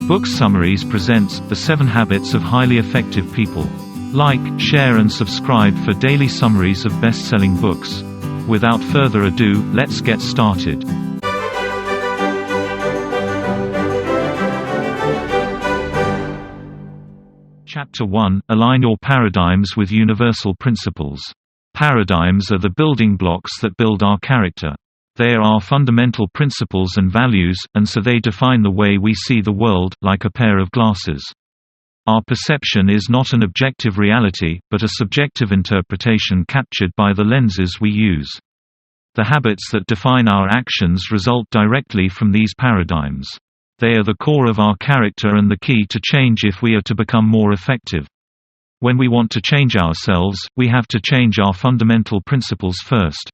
Book Summaries presents The 7 Habits of Highly Effective People. Like, share and subscribe for daily summaries of best-selling books. Without further ado, let's get started. Chapter 1 – Align your paradigms with universal principles. Paradigms are the building blocks that build our character. They are our fundamental principles and values, and so they define the way we see the world, like a pair of glasses. Our perception is not an objective reality, but a subjective interpretation captured by the lenses we use. The habits that define our actions result directly from these paradigms. They are the core of our character and the key to change if we are to become more effective. When we want to change ourselves, we have to change our fundamental principles first.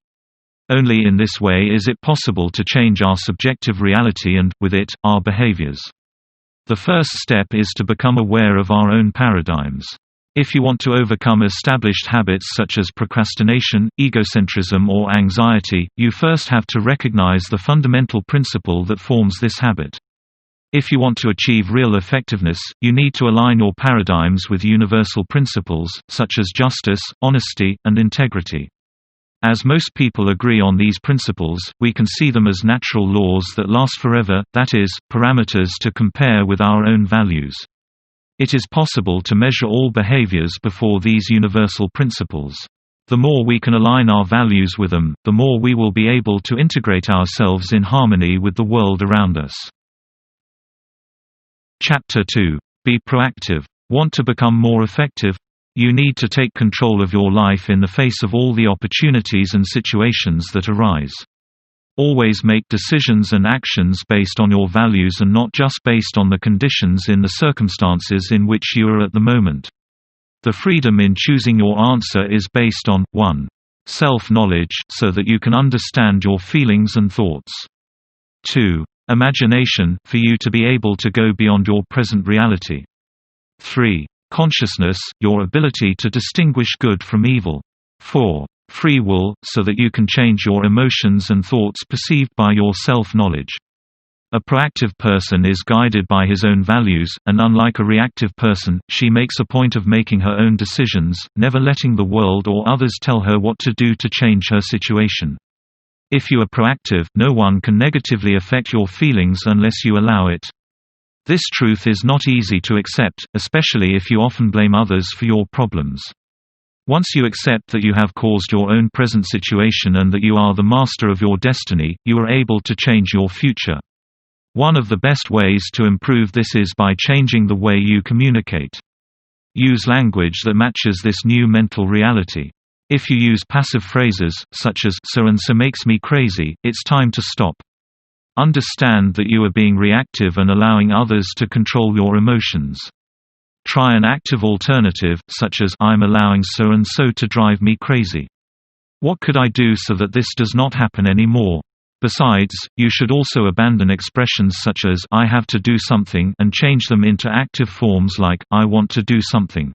Only in this way is it possible to change our subjective reality and, with it, our behaviors. The first step is to become aware of our own paradigms. If you want to overcome established habits such as procrastination, egocentrism or anxiety, you first have to recognize the fundamental principle that forms this habit. If you want to achieve real effectiveness, you need to align your paradigms with universal principles, such as justice, honesty, and integrity. As most people agree on these principles, we can see them as natural laws that last forever, that is, parameters to compare with our own values. It is possible to measure all behaviors before these universal principles. The more we can align our values with them, the more we will be able to integrate ourselves in harmony with the world around us. Chapter 2 – Be proactive. Want to become more effective? You need to take control of your life in the face of all the opportunities and situations that arise. Always make decisions and actions based on your values and not just based on the conditions in the circumstances in which you are at the moment. The freedom in choosing your answer is based on 1. Self-knowledge, so that you can understand your feelings and thoughts. 2. Imagination, for you to be able to go beyond your present reality. 3. Consciousness, your ability to distinguish good from evil. 4. Free will, so that you can change your emotions and thoughts perceived by your self-knowledge. A proactive person is guided by his own values, and unlike a reactive person, she makes a point of making her own decisions, never letting the world or others tell her what to do to change her situation. If you are proactive, no one can negatively affect your feelings unless you allow it. This truth is not easy to accept, especially if you often blame others for your problems. Once you accept that you have caused your own present situation and that you are the master of your destiny, you are able to change your future. One of the best ways to improve this is by changing the way you communicate. Use language that matches this new mental reality. If you use passive phrases, such as "so-and-so makes me crazy," it's time to stop. Understand that you are being reactive and allowing others to control your emotions. Try an active alternative, such as "I'm allowing so-and-so to drive me crazy. What could I do so that this does not happen anymore?" Besides, you should also abandon expressions such as "I have to do something" and change them into active forms like "I want to do something."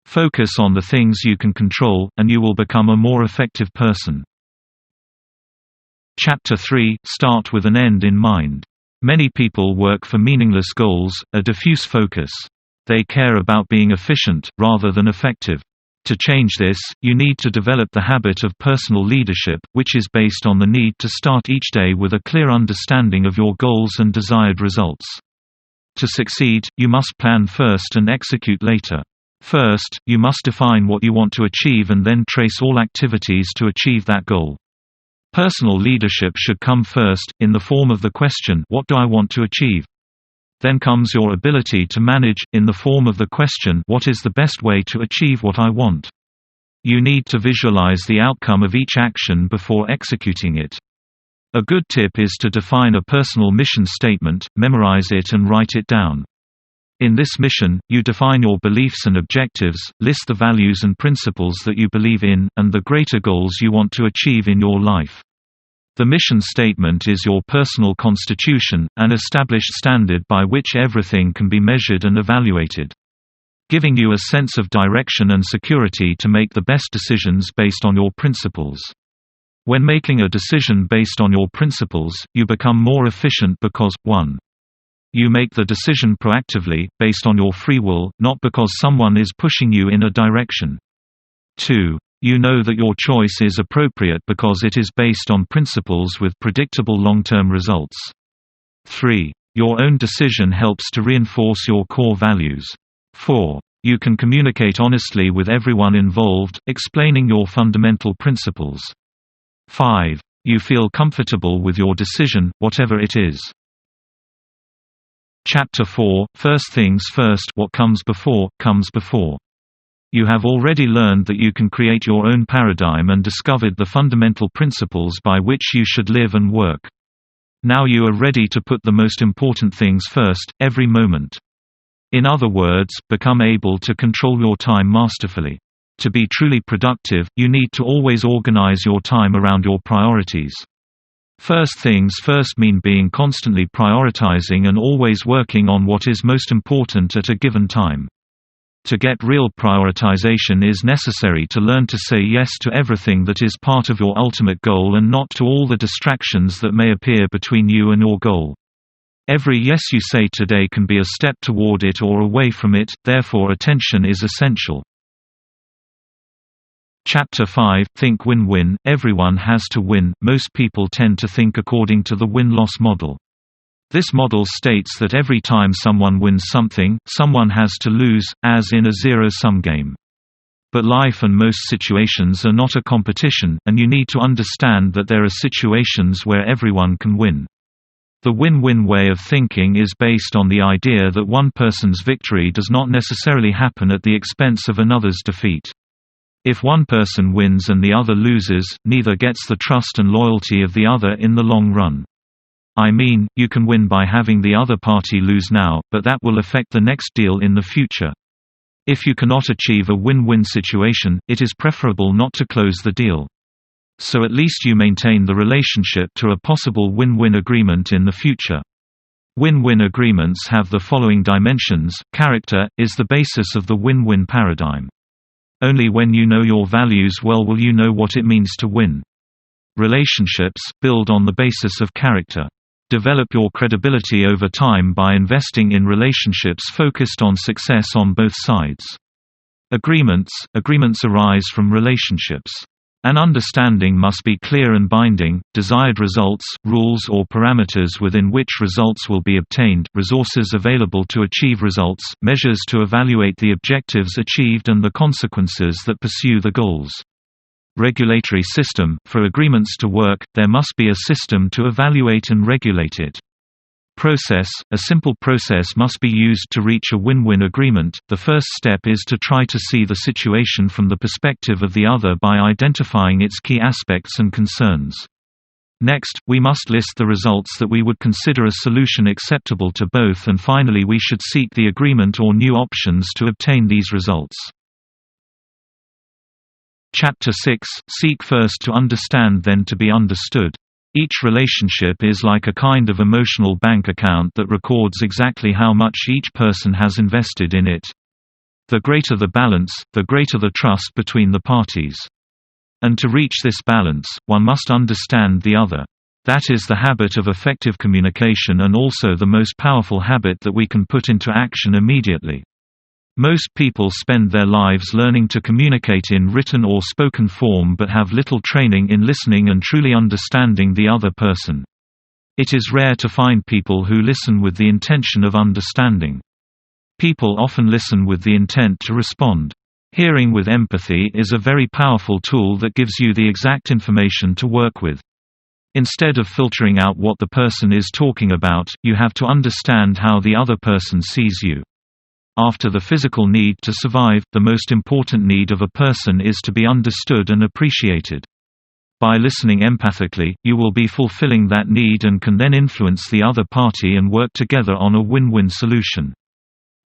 Focus on the things you can control, and you will become a more effective person. Chapter 3 – Start with an end in mind. Many people work for meaningless goals, a diffuse focus. They care about being efficient, rather than effective. To change this, you need to develop the habit of personal leadership, which is based on the need to start each day with a clear understanding of your goals and desired results. To succeed, you must plan first and execute later. First, you must define what you want to achieve and then trace all activities to achieve that goal. Personal leadership should come first, in the form of the question, "What do I want to achieve?" Then comes your ability to manage, in the form of the question, "What is the best way to achieve what I want?" You need to visualize the outcome of each action before executing it. A good tip is to define a personal mission statement, memorize it and write it down. In this mission, you define your beliefs and objectives, list the values and principles that you believe in, and the greater goals you want to achieve in your life. The mission statement is your personal constitution, an established standard by which everything can be measured and evaluated, giving you a sense of direction and security to make the best decisions based on your principles. When making a decision based on your principles, you become more efficient because, 1. You make the decision proactively, based on your free will, not because someone is pushing you in a direction. 2. You know that your choice is appropriate because it is based on principles with predictable long-term results. 3. Your own decision helps to reinforce your core values. 4. You can communicate honestly with everyone involved, explaining your fundamental principles. 5. You feel comfortable with your decision, whatever it is. Chapter 4, First Things First. What comes before, comes before. You have already learned that you can create your own paradigm and discovered the fundamental principles by which you should live and work. Now you are ready to put the most important things first, every moment. In other words, become able to control your time masterfully. To be truly productive, you need to always organize your time around your priorities. First things first mean being constantly prioritizing and always working on what is most important at a given time. To get real prioritization is necessary to learn to say yes to everything that is part of your ultimate goal and not to all the distractions that may appear between you and your goal. Every yes you say today can be a step toward it or away from it, therefore attention is essential. Chapter 5, Think Win-Win. Everyone has to win. Most people tend to think according to the win-loss model. This model states that every time someone wins something, someone has to lose, as in a zero-sum game. But life and most situations are not a competition, and you need to understand that there are situations where everyone can win. The win-win way of thinking is based on the idea that one person's victory does not necessarily happen at the expense of another's defeat. If one person wins and the other loses, neither gets the trust and loyalty of the other in the long run. I mean, you can win by having the other party lose now, but that will affect the next deal in the future. If you cannot achieve a win-win situation, it is preferable not to close the deal. So at least you maintain the relationship to a possible win-win agreement in the future. Win-win agreements have the following dimensions. Character is the basis of the win-win paradigm. Only when you know your values well will you know what it means to win. Relationships build on the basis of character. Develop your credibility over time by investing in relationships focused on success on both sides. Agreements arise from relationships. An understanding must be clear and binding, desired results, rules or parameters within which results will be obtained, resources available to achieve results, measures to evaluate the objectives achieved and the consequences that pursue the goals. Regulatory system. For agreements to work, there must be a system to evaluate and regulate it. Process. A simple process must be used to reach a win-win agreement. The first step is to try to see the situation from the perspective of the other by identifying its key aspects and concerns. Next, we must list the results that we would consider a solution acceptable to both, and finally we should seek the agreement or new options to obtain these results. Chapter 6, Seek first to understand then to be understood. Each relationship is like a kind of emotional bank account that records exactly how much each person has invested in it. The greater the balance, the greater the trust between the parties. And to reach this balance, one must understand the other. That is the habit of effective communication and also the most powerful habit that we can put into action immediately. Most people spend their lives learning to communicate in written or spoken form but have little training in listening and truly understanding the other person. It is rare to find people who listen with the intention of understanding. People often listen with the intent to respond. Hearing with empathy is a very powerful tool that gives you the exact information to work with. Instead of filtering out what the person is talking about, you have to understand how the other person sees you. After the physical need to survive, the most important need of a person is to be understood and appreciated. By listening empathically, you will be fulfilling that need and can then influence the other party and work together on a win-win solution.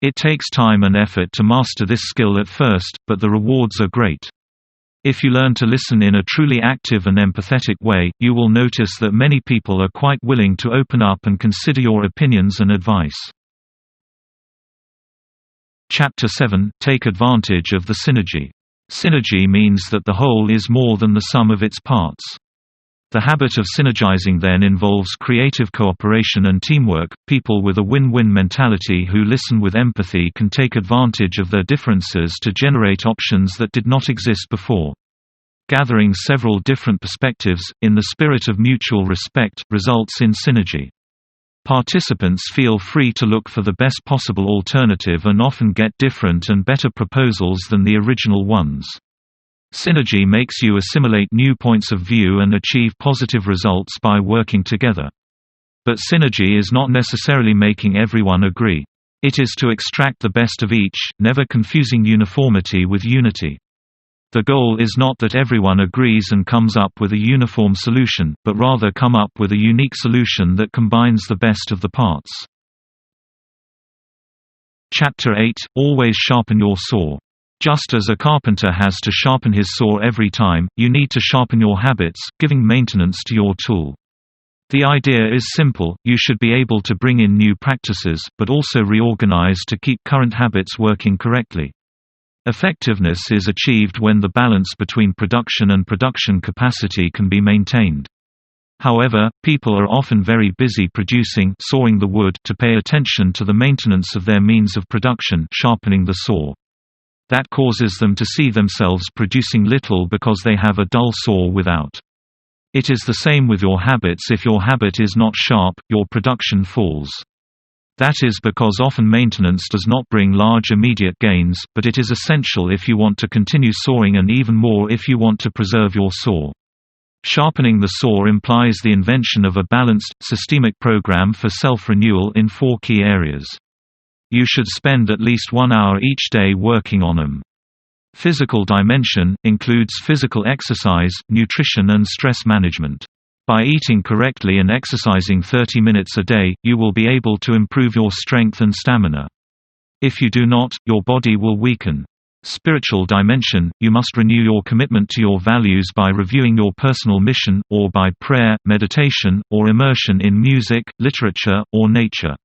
It takes time and effort to master this skill at first, but the rewards are great. If you learn to listen in a truly active and empathetic way, you will notice that many people are quite willing to open up and consider your opinions and advice. Chapter 7, Take advantage of the synergy. Synergy means that the whole is more than the sum of its parts. The habit of synergizing then involves creative cooperation and teamwork. People with a win-win mentality who listen with empathy can take advantage of their differences to generate options that did not exist before. Gathering several different perspectives, in the spirit of mutual respect, results in synergy. Participants feel free to look for the best possible alternative and often get different and better proposals than the original ones. Synergy makes you assimilate new points of view and achieve positive results by working together. But synergy is not necessarily making everyone agree. It is to extract the best of each, never confusing uniformity with unity. The goal is not that everyone agrees and comes up with a uniform solution, but rather come up with a unique solution that combines the best of the parts. Chapter 8 – Always sharpen your saw. Just as a carpenter has to sharpen his saw every time, you need to sharpen your habits, giving maintenance to your tool. The idea is simple: you should be able to bring in new practices, but also reorganize to keep current habits working correctly. Effectiveness is achieved when the balance between production and production capacity can be maintained. However, people are often very busy sawing the wood to pay attention to the maintenance of their means of production, sharpening the saw. That causes them to see themselves producing little because they have a dull saw without. It is the same with your habits. If your habit is not sharp, your production falls. That is because often maintenance does not bring large immediate gains, but it is essential if you want to continue sawing and even more if you want to preserve your saw. Sharpening the saw implies the invention of a balanced, systemic program for self-renewal in 4 key areas. You should spend at least 1 hour each day working on them. Physical dimension includes physical exercise, nutrition and stress management. By eating correctly and exercising 30 minutes a day, you will be able to improve your strength and stamina. If you do not, your body will weaken. Spiritual dimension, you must renew your commitment to your values by reviewing your personal mission, or by prayer, meditation, or immersion in music, literature, or nature.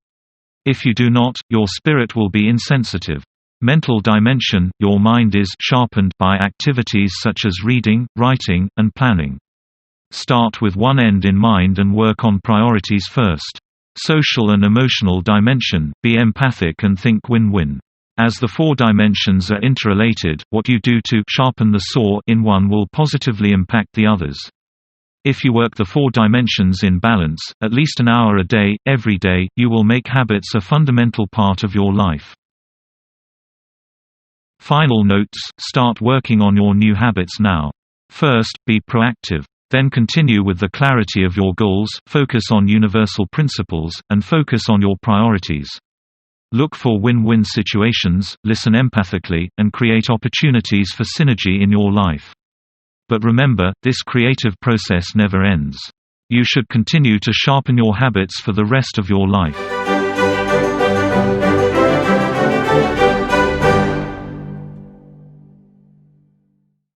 If you do not, your spirit will be insensitive. Mental dimension, your mind is sharpened by activities such as reading, writing, and planning. Start with one end in mind and work on priorities first. Social and emotional dimension, be empathic and think win-win. As the 4 dimensions are interrelated, what you do to sharpen the saw in one will positively impact the others. If you work the 4 dimensions in balance, at least an hour a day, every day, you will make habits a fundamental part of your life. Final notes: start working on your new habits now. First, be proactive. Then continue with the clarity of your goals, focus on universal principles, and focus on your priorities. Look for win-win situations, listen empathically, and create opportunities for synergy in your life. But remember, this creative process never ends. You should continue to sharpen your habits for the rest of your life.